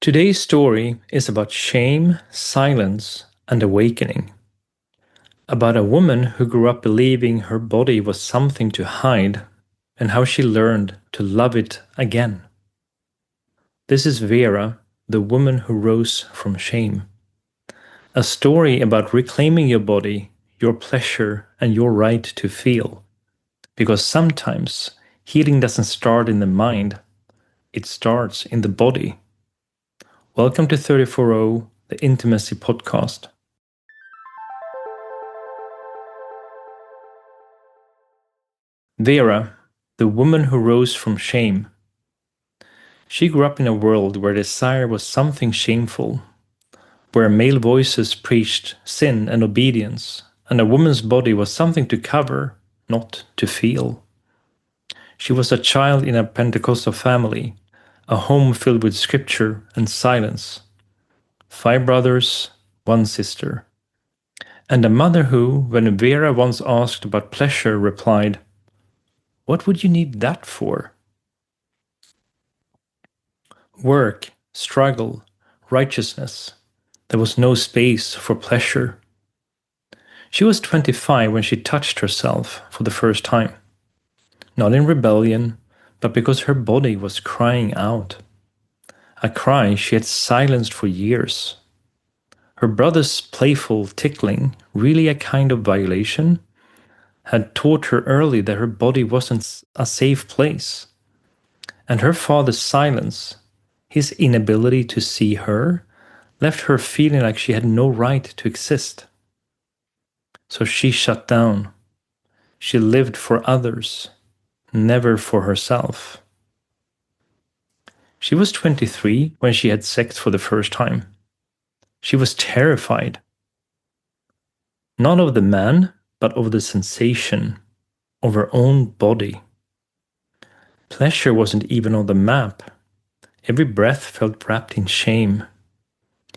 Today's story is about shame, silence, and awakening. About a woman who grew up believing her body was something to hide and how she learned to love it again. This is Vera, the woman who rose from shame. A story about reclaiming your body, your pleasure, and your right to feel. Because sometimes healing doesn't start in the mind, it starts in the body. Welcome to 34O, the Intimacy Podcast. Vera, the woman who rose from shame. She grew up in a world where desire was something shameful, where male voices preached sin and obedience, and a woman's body was something to cover, not to feel. She was a child in a Pentecostal family, a home filled with scripture and silence. 5 brothers, 1 sister. And a mother who, when Vera once asked about pleasure, replied, "What would you need that for?" Work, struggle, righteousness. There was no space for pleasure. She was 25 when she touched herself for the first time. Not in rebellion, but because her body was crying out. A cry she had silenced for years. Her brother's playful tickling, really a kind of violation, had taught her early that her body wasn't a safe place. And her father's silence, his inability to see her, left her feeling like she had no right to exist. So she shut down. She lived for others, never for herself. She was 23 when she had sex for the first time. She was terrified. Not of the man, but of the sensation, of her own body. Pleasure wasn't even on the map. Every breath felt wrapped in shame.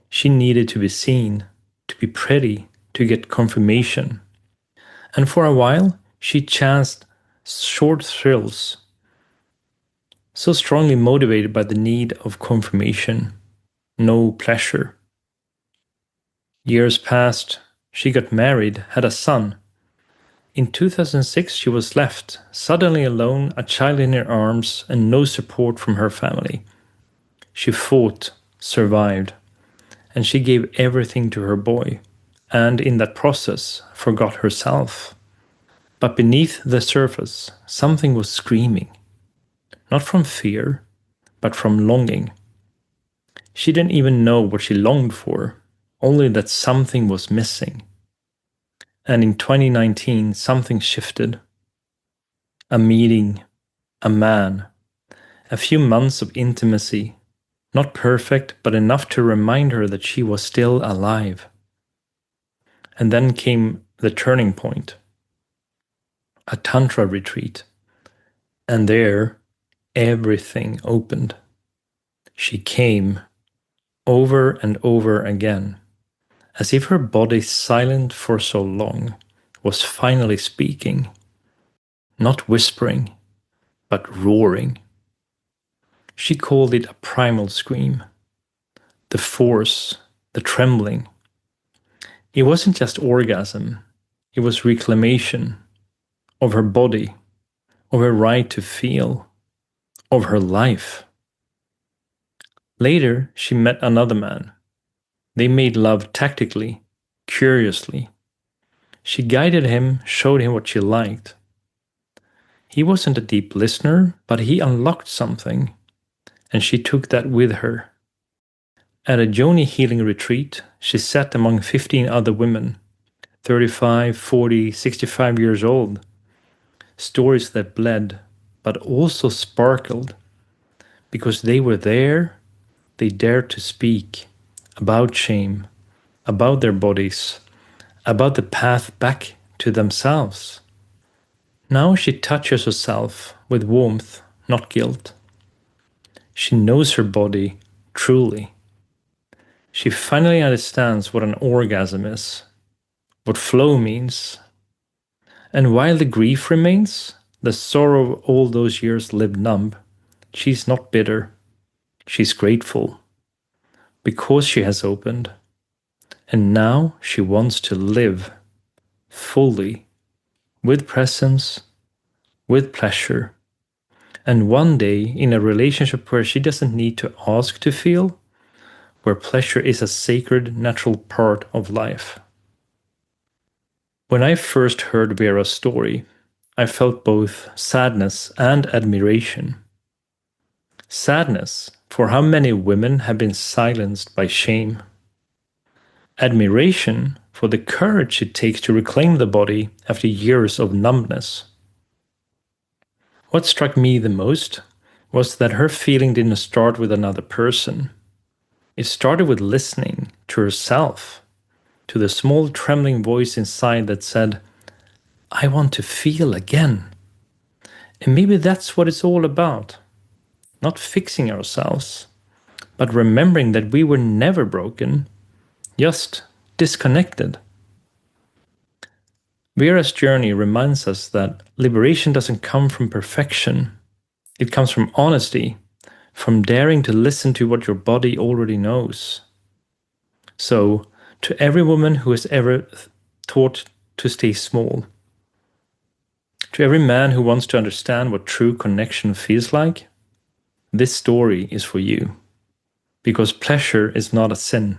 She needed to be seen, to be pretty, to get confirmation. And for a while, she chanced short thrills, so strongly motivated by the need of confirmation, no pleasure. Years passed, she got married, had a son. In 2006, she was left, suddenly alone, a child in her arms, and no support from her family. She fought, survived, and she gave everything to her boy, and in that process forgot herself. But beneath the surface, something was screaming, not from fear, but from longing. She didn't even know what she longed for, only that something was missing. And in 2019, something shifted. A meeting, a man, a few months of intimacy, not perfect, but enough to remind her that she was still alive. And then came the turning point. A tantra retreat. And there, everything opened. She came, over and over again, as if her body, silent for so long, was finally speaking. Not whispering, but roaring. She called it a primal scream. The force, the trembling. It wasn't just orgasm, it was reclamation of her body, of her right to feel, of her life. Later, she met another man. They made love tactically, curiously. She guided him, showed him what she liked. He wasn't a deep listener, but he unlocked something, and she took that with her. At a Yoni healing retreat, she sat among 15 other women, 35, 40, 65 years old. Stories that bled, but also sparkled. Because they were there, they dared to speak about shame, about their bodies, about the path back to themselves. Now she touches herself with warmth, not guilt. She knows her body truly. She finally understands what an orgasm is, what flow means. And while the grief remains, the sorrow of all those years lived numb, she's not bitter. She's grateful. because she has opened. And now she wants to live fully, with presence, with pleasure. And one day in a relationship where she doesn't need to ask to feel, where pleasure is a sacred, natural part of life. When I first heard Vera's story, I felt both sadness and admiration. Sadness for how many women have been silenced by shame. Admiration for the courage it takes to reclaim the body after years of numbness. What struck me the most was that her feeling didn't start with another person. It started with listening to herself, to the small trembling voice inside that said, I want to feel again. And maybe that's what it's all about. Not fixing ourselves, but remembering that we were never broken, just disconnected. Vera's journey reminds us that liberation doesn't come from perfection. It comes from honesty, from daring to listen to what your body already knows. So, to every woman who has ever thought to stay small, to every man who wants to understand what true connection feels like, this story is for you. Because pleasure is not a sin,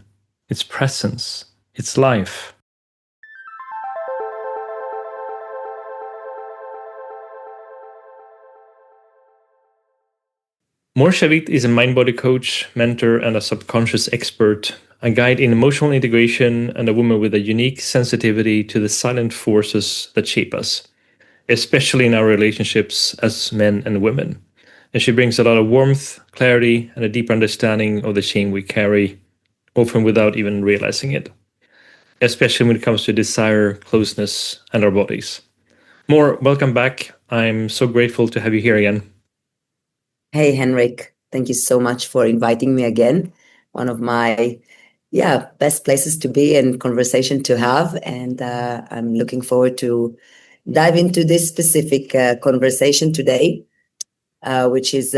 it's presence, it's life. Mor Shavit is a mind-body coach, mentor, and a subconscious expert, a guide in emotional integration, and a woman with a unique sensitivity to the silent forces that shape us, especially in our relationships as men and women. And she brings a lot of warmth, clarity, and a deep understanding of the shame we carry, often without even realizing it, especially when it comes to desire, closeness, and our bodies. Mor, welcome back. I'm so grateful to have you here again. Hey, Henrik. Thank you so much for inviting me again. One of my best places to be and conversation to have. And I'm looking forward to dive into this specific conversation today, which is,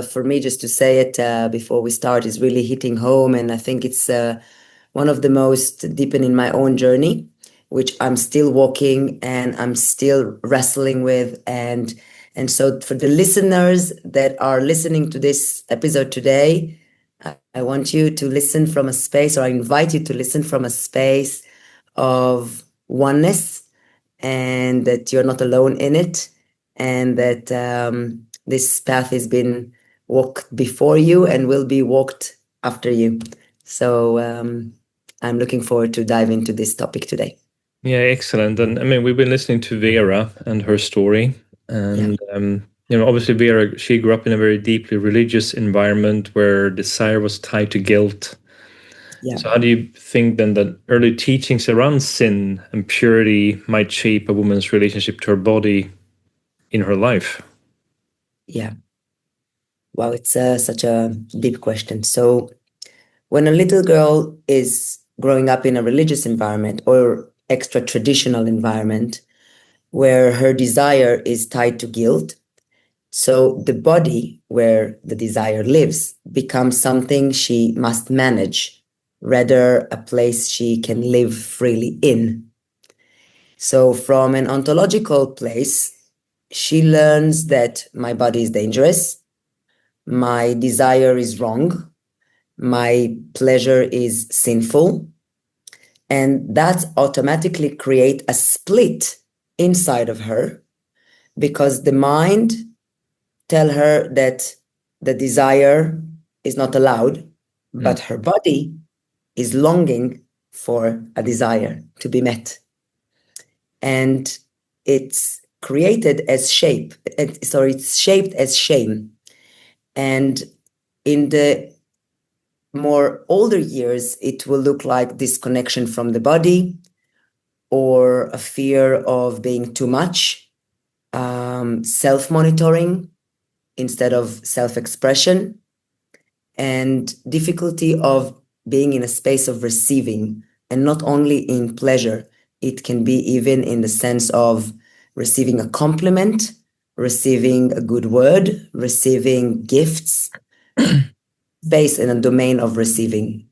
for me, just to say it before we start, is really hitting home. And I think it's one of the most deepen in my own journey, which I'm still walking and I'm still wrestling with. And so for the listeners that are listening to this episode today, I want you to listen from a space, or I invite you to listen from a space of oneness, and that you're not alone in it, and that this path has been walked before you and will be walked after you. So I'm looking forward to dive into this topic today. Yeah, excellent. And I mean, we've been listening to Vera and her story. And, obviously, Vera, she grew up in a very deeply religious environment where desire was tied to guilt. Yeah. So how do you think then that early teachings around sin and purity might shape a woman's relationship to her body in her life? Yeah. Wow, it's such a deep question. So when a little girl is growing up in a religious environment or extra traditional environment where her desire is tied to guilt, so the body where the desire lives becomes something she must manage, rather a place she can live freely in. So from an ontological place, she learns that my body is dangerous, my desire is wrong, my pleasure is sinful, and that automatically create a split inside of her, because the mind tell her that the desire is not allowed, but her body is longing for a desire to be met. And it's created as it's shaped as shame. And in the more older years, it will look like disconnection from the body, or a fear of being too much, self-monitoring instead of self-expression, and difficulty of being in a space of receiving, and not only in pleasure. It can be even in the sense of receiving a compliment, receiving a good word, receiving gifts. space and a domain of receiving.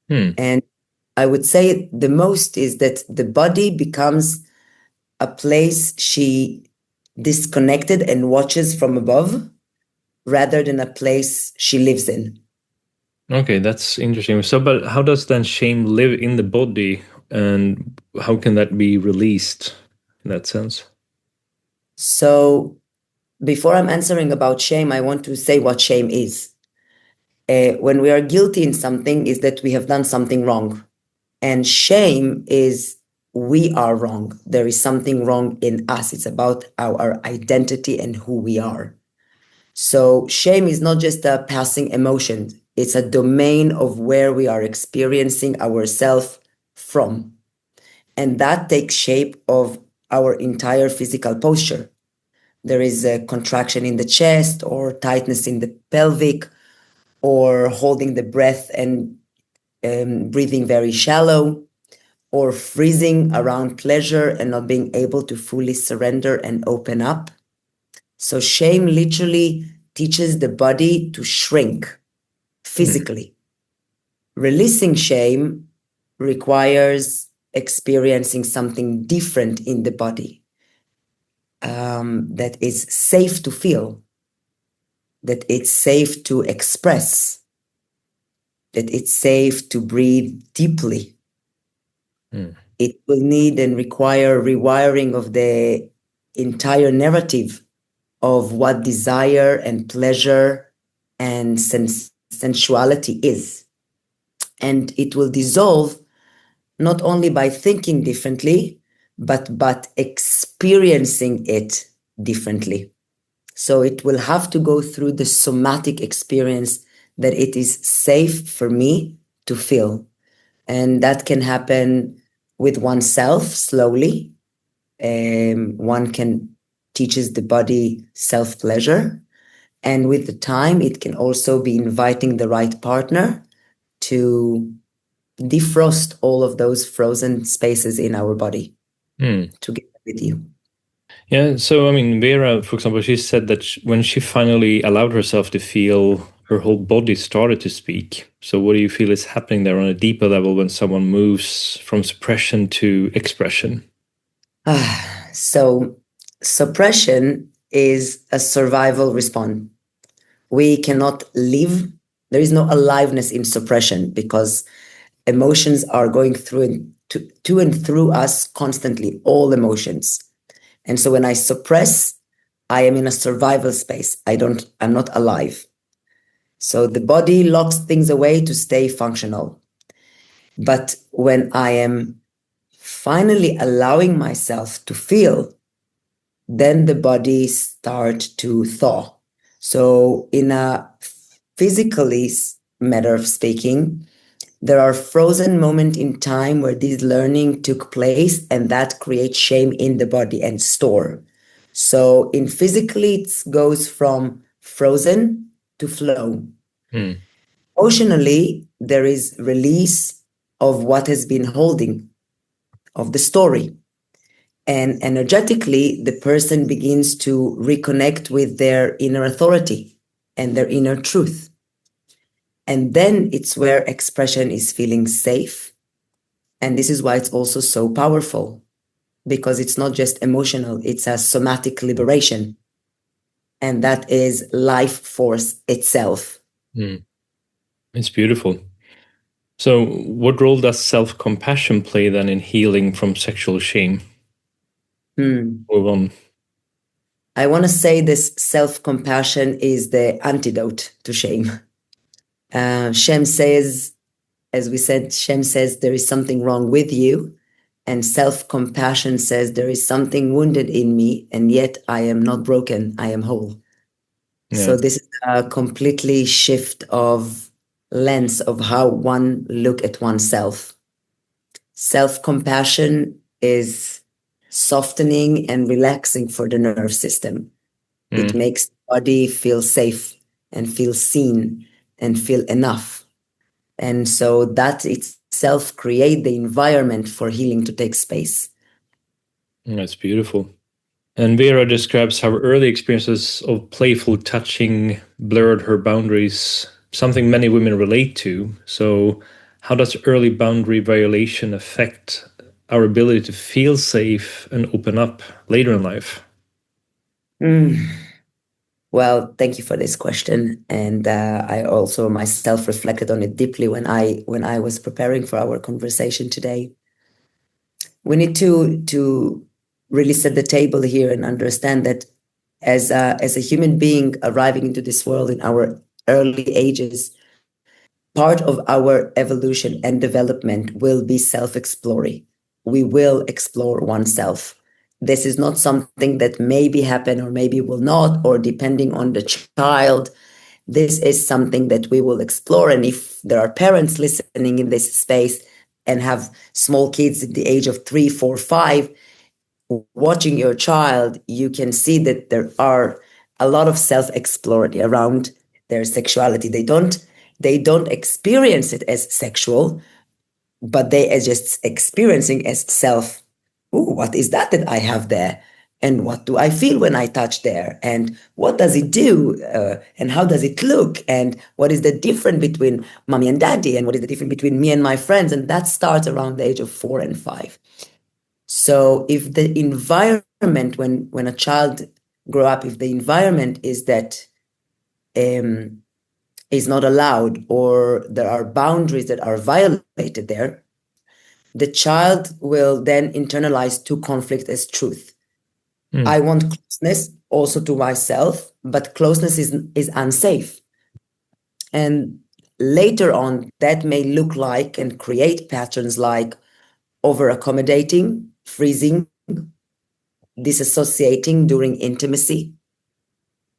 And I would say the most is that the body becomes a place she disconnected and watches from above rather than a place she lives in. Okay, that's interesting. So, but how does then shame live in the body, and how can that be released in that sense? So before I'm answering about shame, I want to say what shame is. When we are guilty in something, is that we have done something wrong. And shame is we are wrong. There is something wrong in us. It's about our identity and who we are. So shame is not just a passing emotion. It's a domain of where we are experiencing ourselves from. And that takes shape of our entire physical posture. There is a contraction in the chest or tightness in the pelvic or holding the breath and breathing very shallow, or freezing around pleasure and not being able to fully surrender and open up. So shame literally teaches the body to shrink physically. Releasing shame requires experiencing something different in the body that is safe to feel, that it's safe to express, that it's safe to breathe deeply. It will need and require rewiring of the entire narrative of what desire and pleasure and sensuality is. And it will dissolve not only by thinking differently, but experiencing it differently. So it will have to go through the somatic experience that it is safe for me to feel. And that can happen with oneself slowly. One can teaches the body self-pleasure. And with the time, it can also be inviting the right partner to defrost all of those frozen spaces in our body together with you. Yeah, so I mean, Vera, for example, she said that when she finally allowed herself to feel, her whole body started to speak. So, what do you feel is happening there on a deeper level when someone moves from suppression to expression? So, suppression is a survival response. We cannot live. There is no aliveness in suppression because emotions are going through to and through us constantly, all emotions. And so when I suppress, I am in a survival space. I'm not alive. So the body locks things away to stay functional. But when I am finally allowing myself to feel, then the body starts to thaw. So in a physically matter of speaking, there are frozen moments in time where this learning took place, and that creates shame in the body and store. So in physically, it goes from frozen to flow. Emotionally, there is release of what has been holding, of the story. And energetically, the person begins to reconnect with their inner authority and their inner truth. And then it's where expression is feeling safe. And this is why it's also so powerful, because it's not just emotional, it's a somatic liberation. And that is life force itself. It's beautiful. So, what role does self-compassion play then in healing from sexual shame? Move on. I want to say this self-compassion is the antidote to shame. Shame says, as we said, shame says there is something wrong with you. And self-compassion says there is something wounded in me, and yet I am not broken, I am whole. Yeah. So this is a completely shift of lens of how one look at oneself. Self-compassion is softening and relaxing for the nerve system. It makes the body feel safe and feel seen and feel enough. And so that itself create the environment for healing to take space. That's beautiful. And Vera describes how early experiences of playful touching blurred her boundaries something many women relate to. So, how does early boundary violation affect our ability to feel safe and open up later in life? Well, thank you for this question, and I also myself reflected on it deeply when I was preparing for our conversation today. We need to really set the table here and understand that as a human being arriving into this world in our early ages, part of our evolution and development will be self-exploring. We will explore oneself. This is not something that maybe happen or maybe will not, or depending on the child. This is something that we will explore. And if there are parents listening in this space and have small kids at the age of 3, 4, 5, watching your child, you can see that there are a lot of self-exploratory around their sexuality. They don't experience it as sexual, but they are just experiencing as self. Ooh, what is that I have there? And what do I feel when I touch there? And what does it do? And how does it look? And what is the difference between mommy and daddy? And what is the difference between me and my friends? And that starts around the age of 4 and 5. So if the environment, when a child grow up, if the environment is that is not allowed, or there are boundaries that are violated there, the child will then internalize two conflict as truth. I want closeness also to myself, but closeness is unsafe. And later on, that may look like and create patterns like over accommodating, freezing, disassociating during intimacy,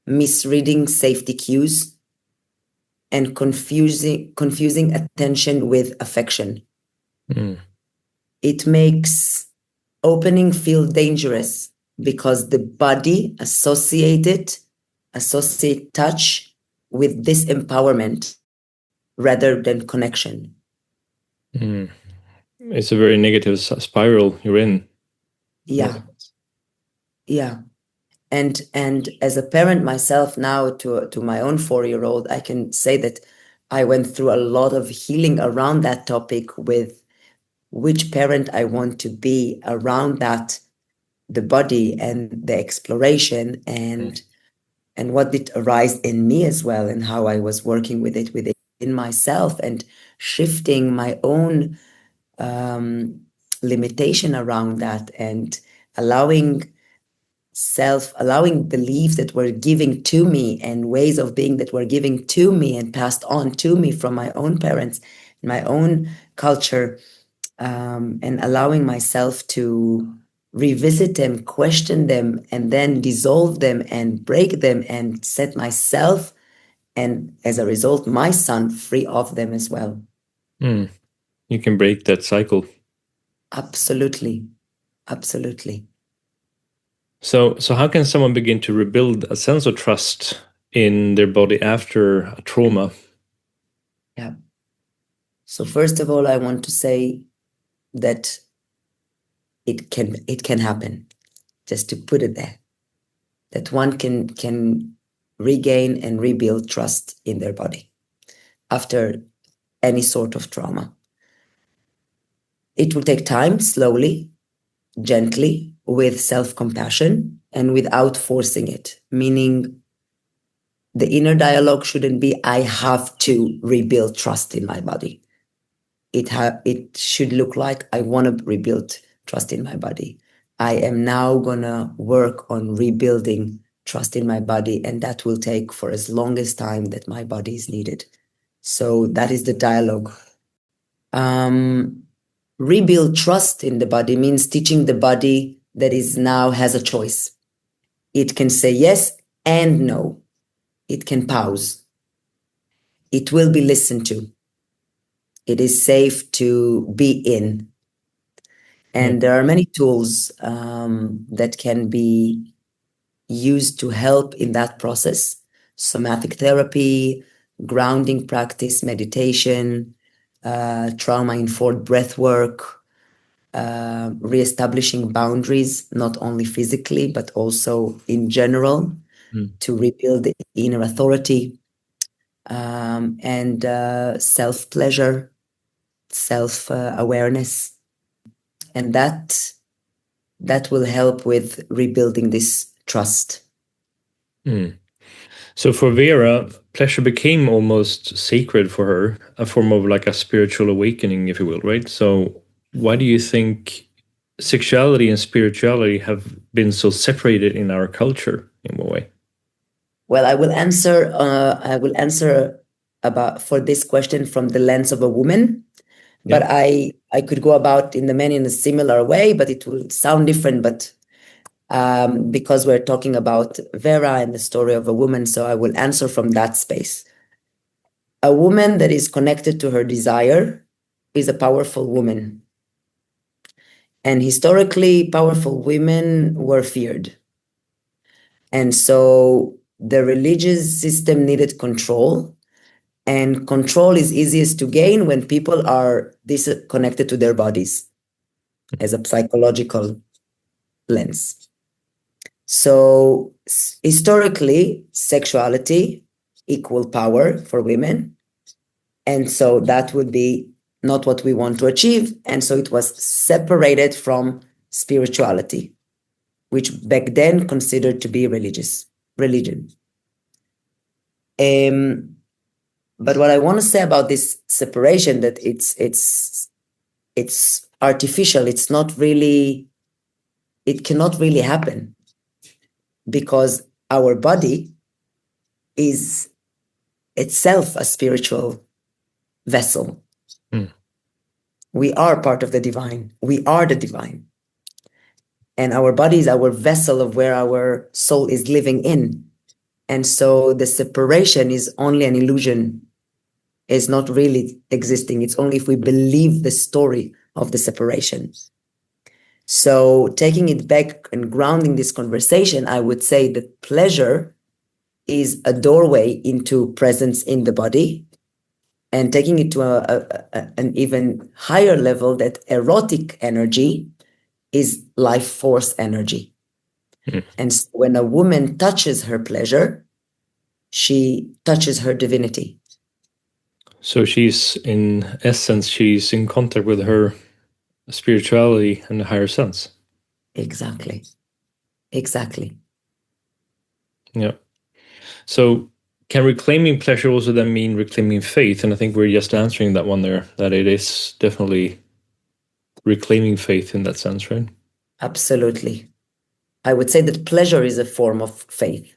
misreading safety cues, and confusing attention with affection. It makes opening feel dangerous because the body associate touch with disempowerment rather than connection. It's a very negative spiral you're in. Yeah. And as a parent myself now to my own 4-year-old, I can say that I went through a lot of healing around that topic with which parent I want to be around that, the body and the exploration, and what did arise in me as well, and how I was working with it within myself and shifting my own limitation around that, and allowing beliefs that were giving to me and ways of being that were giving to me and passed on to me from my own parents, my own culture, and allowing myself to revisit them, question them, and then dissolve them and break them and set myself, and as a result, my son, free of them as well. You can break that cycle. Absolutely. Absolutely. So how can someone begin to rebuild a sense of trust in their body after a trauma? Yeah. So first of all, I want to say that it can happen, just to put it there, that one can regain and rebuild trust in their body after any sort of trauma. It will take time, slowly, gently, with self-compassion and without forcing it, meaning the inner dialogue shouldn't be, I have to rebuild trust in my body. It should look like, I want to rebuild trust in my body. I am now gonna work on rebuilding trust in my body, and that will take for as long as time that my body is needed. So that is the dialogue. Rebuild trust in the body means teaching the body that is now has a choice. It can say yes and no. It can pause. It will be listened to. It is safe to be in. And there are many tools that can be used to help in that process. Somatic therapy, grounding practice, meditation, trauma-informed breath work, reestablishing boundaries, not only physically, but also in general, to rebuild the inner authority. and self-pleasure, self-awareness. And that will help with rebuilding this trust. So for Vera, pleasure became almost sacred for her, a form of like a spiritual awakening, if you will, right? So why do you think sexuality and spirituality have been so separated in our culture in what way? Well, I will answer about for this question from the lens of a woman, but I could go about in the men in a similar way, but it will sound different. But because we're talking about Vera and the story of a woman, so I will answer from that space. A woman that is connected to her desire is a powerful woman. And historically, powerful women were feared. And so the religious system needed control. And control is easiest to gain when people are disconnected to their bodies as a psychological lens. So historically, sexuality equal power for women. And so that would be not what we want to achieve. And so it was separated from spirituality, which back then considered to be religion. But what I want to say about this separation, that it's artificial. It's not really, it cannot really happen because our body is itself a spiritual vessel. We are part of the divine. We are the divine. And our body is our vessel of where our soul is living in. And so the separation is only an illusion. It's not really existing. It's only if we believe the story of the separation. So taking it back and grounding this conversation, I would say that pleasure is a doorway into presence in the body, and taking it to an even higher level, that erotic energy is life force energy. And so when a woman touches her pleasure, she touches her divinity. So she's in essence, she's in contact with her spirituality and the higher sense. Exactly. Yeah. So can reclaiming pleasure also then mean reclaiming faith? And I think we're just answering that one there, that it is definitely reclaiming faith in that sense, right? Absolutely. I would say that pleasure is a form of faith,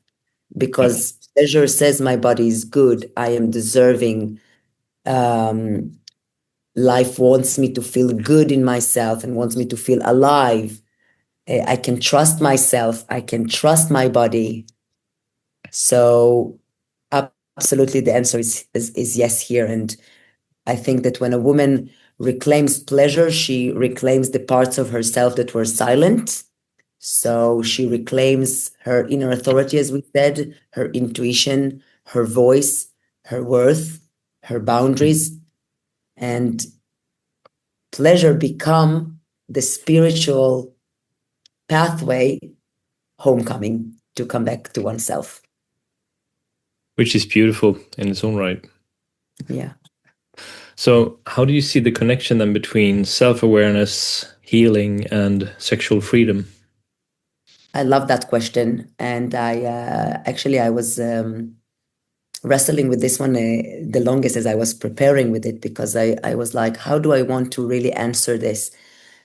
because pleasure says my body is good, I am deserving. Life wants me to feel good in myself and wants me to feel alive. I can trust myself. I can trust my body. So absolutely, the answer is yes here. And I think that when a woman reclaims pleasure, she reclaims the parts of herself that were silent. So she reclaims her inner authority, as we said, her intuition, her voice, her worth, her boundaries, and pleasure become the spiritual pathway, homecoming, to come back to oneself. Which is beautiful in its own right. Yeah. So how do you see the connection then between self-awareness, healing, and sexual freedom? I love that question. And I was wrestling with this one the longest as I was preparing with it, because I was like, how do I want to really answer this?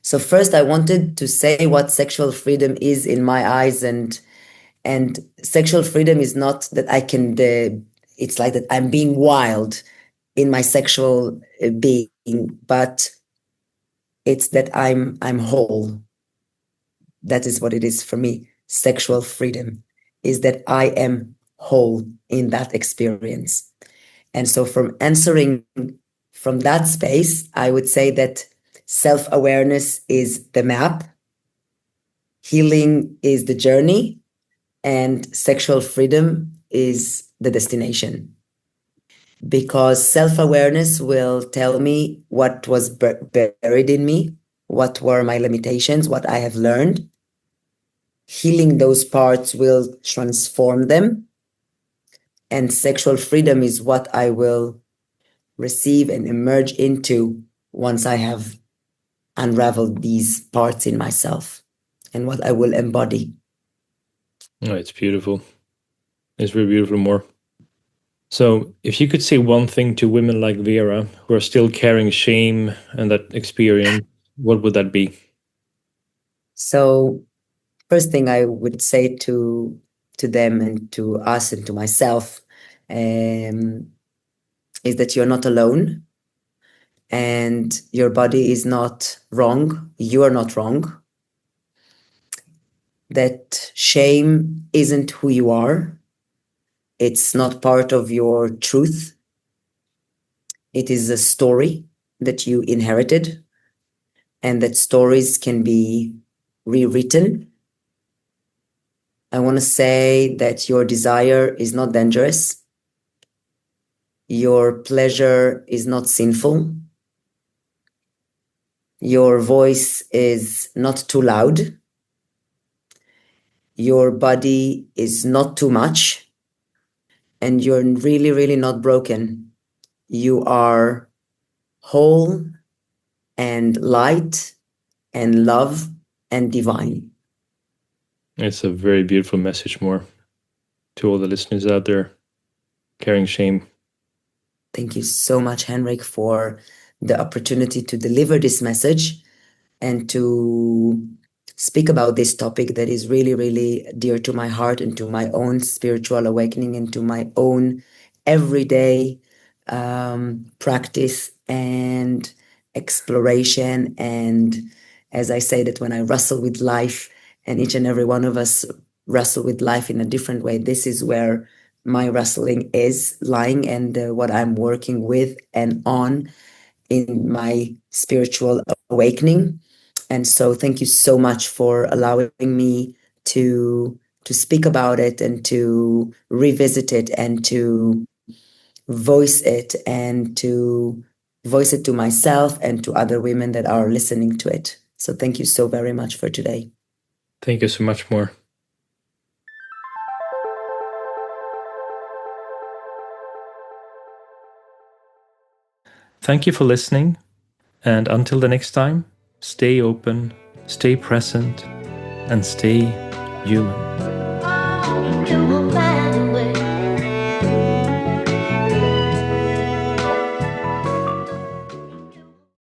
So first I wanted to say what sexual freedom is in my eyes, and sexual freedom is not that I can, it's like that I'm being wild in my sexual being, but it's that I'm whole. That is what it is for me. Sexual freedom is that I am whole in that experience. And so from answering from that space, I would say that self-awareness is the map, healing is the journey, and sexual freedom is the destination. Because self-awareness will tell me what was buried in me, what were my limitations, what I have learned. Healing those parts will transform them. And sexual freedom is what I will receive and emerge into once I have unraveled these parts in myself, and what I will embody. Oh, it's beautiful. It's really beautiful, more. So, if you could say one thing to women like Vera who are still carrying shame and that experience, what would that be? So, first thing I would say to them and to us and to myself is that you're not alone, and your body is not wrong. You are not wrong. That shame isn't who you are. It's not part of your truth. It is a story that you inherited, and that stories can be rewritten. I want to say that your desire is not dangerous. Your pleasure is not sinful. Your voice is not too loud. Your body is not too much. And you're really, really not broken. You are whole and light and love and divine. It's a very beautiful message, more, to all the listeners out there carrying shame. Thank you so much, Henrik, for the opportunity to deliver this message and to speak about this topic that is really, really dear to my heart and to my own spiritual awakening and to my own everyday practice and exploration. And as I say, that when I wrestle with life, and each and every one of us wrestle with life in a different way, this is where my wrestling is lying, and what I'm working with and on in my spiritual awakening. And so thank you so much for allowing me to speak about it and to revisit it and to voice it and to voice it to myself and to other women that are listening to it. So thank you so very much for today. Thank you so much, more. Thank you for listening. And until the next time, stay open, stay present, and stay human.